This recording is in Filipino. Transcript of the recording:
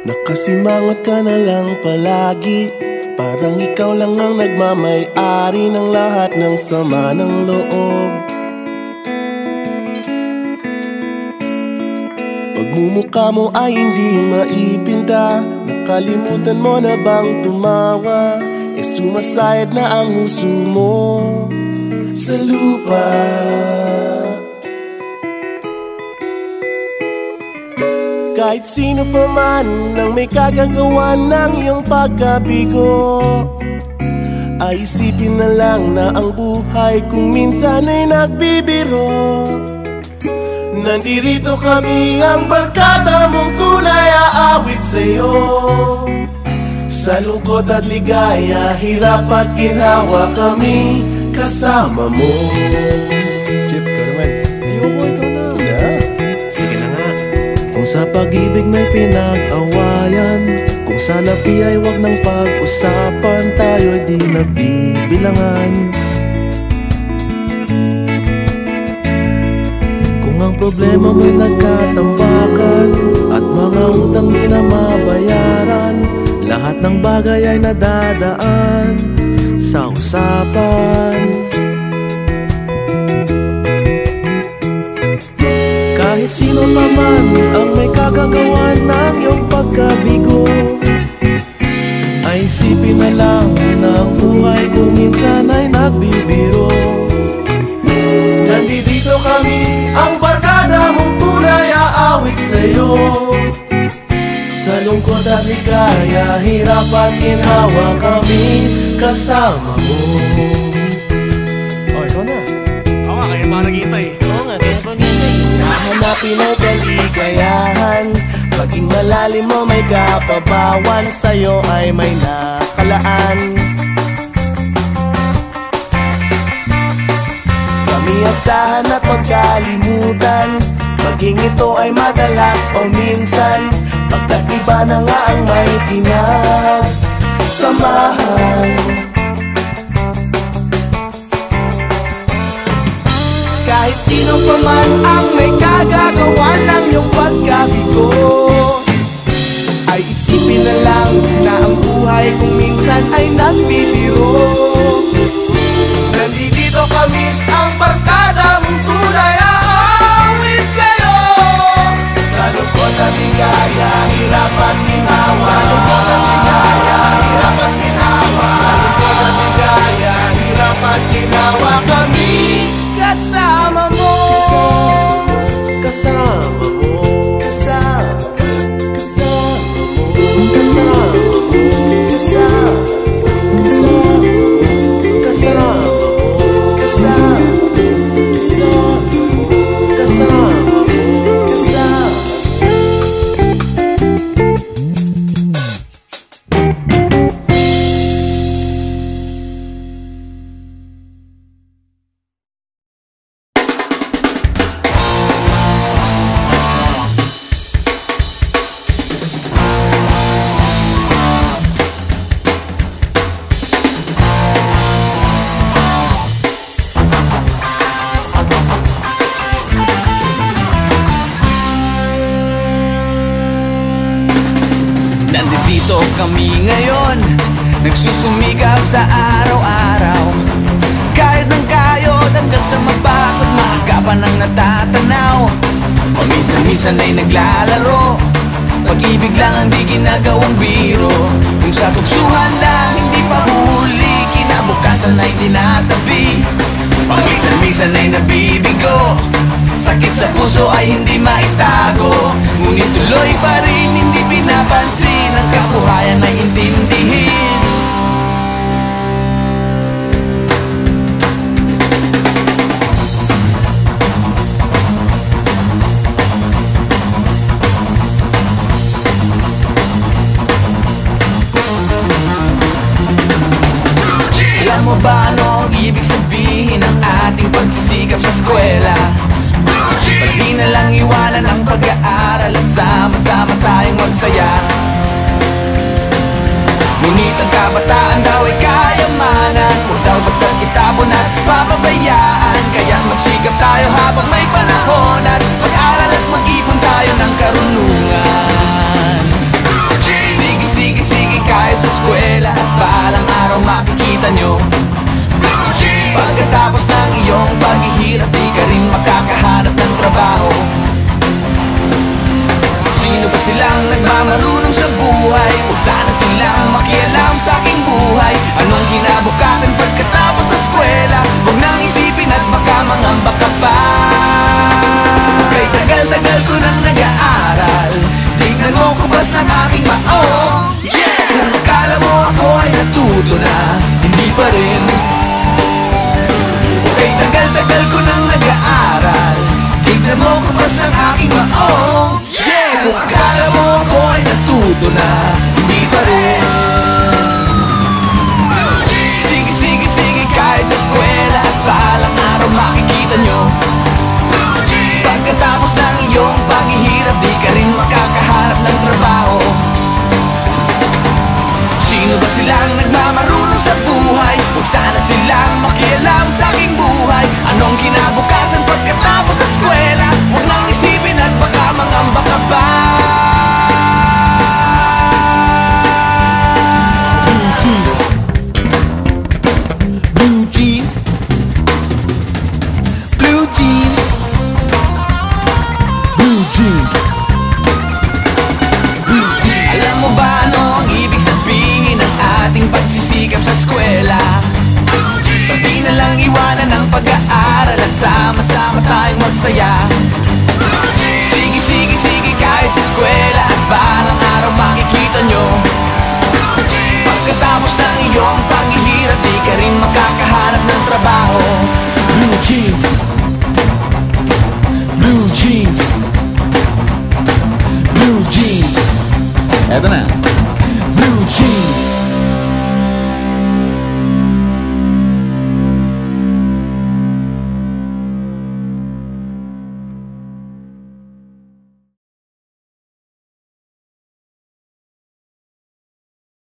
Nakasimangot ka na lang palagi, parang ikaw lang ang nagmamay-ari ng lahat ng sama ng loob. Pagmumukha mo ay hindi maipinta, nakalimutan mo na bang tumawa? E sumasayad na ang huso mo sa lupa. Kahit sino pa man ang may kagagawa ng iyong pagkabigo, ay isipin na lang na ang buhay kung minsan ay nagbibiro. Nandirito kami, ang barkada mong tunay aawit sa'yo. Sa lungkot at ligaya, hirap at ginhawa, kami kasama mo. Chip, ka naman. Ayoko, ikaw na. Yeah. Sige na nga. Kung sa pag-ibig may pinag-awayan, kung sa labi ay wag nang pag-usapan, tayo'y di nagbibilangan. Kung ang problema mo'y nagkatambakan at mga utang di na mabayaran, lahat ng bagay ay nadadaan sa usapan. Kahit sino pa man ang may kagagawa ng iyong pagkabigo, ay isipin na lang na ang buhay kung minsan ay nagbibiro. Nandito kami, ang barkada mong tunay aawit sa'yo. Sa lungkot at ligaya, hirap at ginhawa, kami kasama mo. Oh, ikaw na. Oo nga, kaya pa naghihintay. Oo nga, kaya pag-ibig hanapin ang kaligayahan, maging malalim mo may kapabawan, sa'yo ay may nakalaan. Kami asahan at magkalimutan, maging ito ay madalas o minsan, pagkaiba na nga ang may pinagsamahan. Kahit sino pa man ang may kagagawa ng iyong pagkabigo, ay isipin na lang na ang buhay kung minsan ay nagbibiro. Nandito kami, ang barkada mong tunay aawit sa'yo. Sa lungkot at ligaya, hirap at ginhawa. Sa lungkot at ligaya, hirap at ginhawa. Sa lungkot at ligaya, hirap at ginhawa, kami kasama mo. Kasama mo. Kasama. Kasama mo. Kasama mo. Kasama. Kasama. Kasama mo. Kasama. Kasama. Kasama mo. Kasama. Nandito kami ngayon, nagsusumikap sa araw-araw. Kahit ng kayod hanggang sa magbakot, maagapan ang natatanaw. Paminsan-minsan ay naglalaro, pag-ibig lang ang di ginagawang biro. Kung sa tuksuhan lang hindi pa huli, kinabukasan ay tinatabi. Paminsan-minsan ay nabibigo, sakit sa puso ay hindi maitago. Ngunit tuloy pa rin hindi pinapansin, ang kabuhayan ay intindihin. Alam mo ba ano ang ibig sabihin ng ating pagsisikap sa eskwela? Pati na lang iwanan ang pag-aaral at sama-sama tayong magsaya. Ngunit ang kabataan daw ay kayamanan, huwag daw basta kitabon at papabayaan. Kaya't magsikap tayo habang may panahon, at mag-aral at mag-ipon tayo ng karunungan. makikita nyo. Pagkatapos ng iyong paghihirap, di ka rin makakahanap ng trabaho. Sino ba silang nagmamarunong sa buhay? Huwag sana silang makialam sa aking buhay. Anong kinabukasan pagkatapos sa eskwela? Huwag nang isipin at baka mangamba ka pa. Kay tagal-tagal ko nang nag-aaral, tignan mo kubas ng aking maong. Kung akala mo ako ay natuto na, hindi pa rin. Kay tagal-tagal ko nang nag-aaral, tignan mo kubas ng aking maong. Kung akala mo ako ay natuto na, hindi pa rin. Sige, sige, sige, kahit sa eskwela at balang araw makikita nyo. Pagkatapos ng iyong paghihirap, di ka rin makakahanap ng trabaho. Sino ba silang nagmamarunong sa buhay? Huwag sana silang makialam sa aking buhay. Anong kinabukasan pagkatapos sa eskwela? Huwag nang isipin at baka mangamba ka pa. Blue jeans, blue jeans, blue jeans, blue jeans, blue jeans. Alam mo ba ano ang ibig sabihin ng ating pagsisikap sa eskwela? Pati na lang iwanan ang pag-aaral at sama-sama tayong magsaya. Sige, sige, sige, kahit sa eskwela at balang araw makikita nyo. Pagkatapos ng iyong paghihirap, di ka rin makakahanap ng trabaho. Blue jeans, blue jeans, blue jeans. Eto na, blue jeans.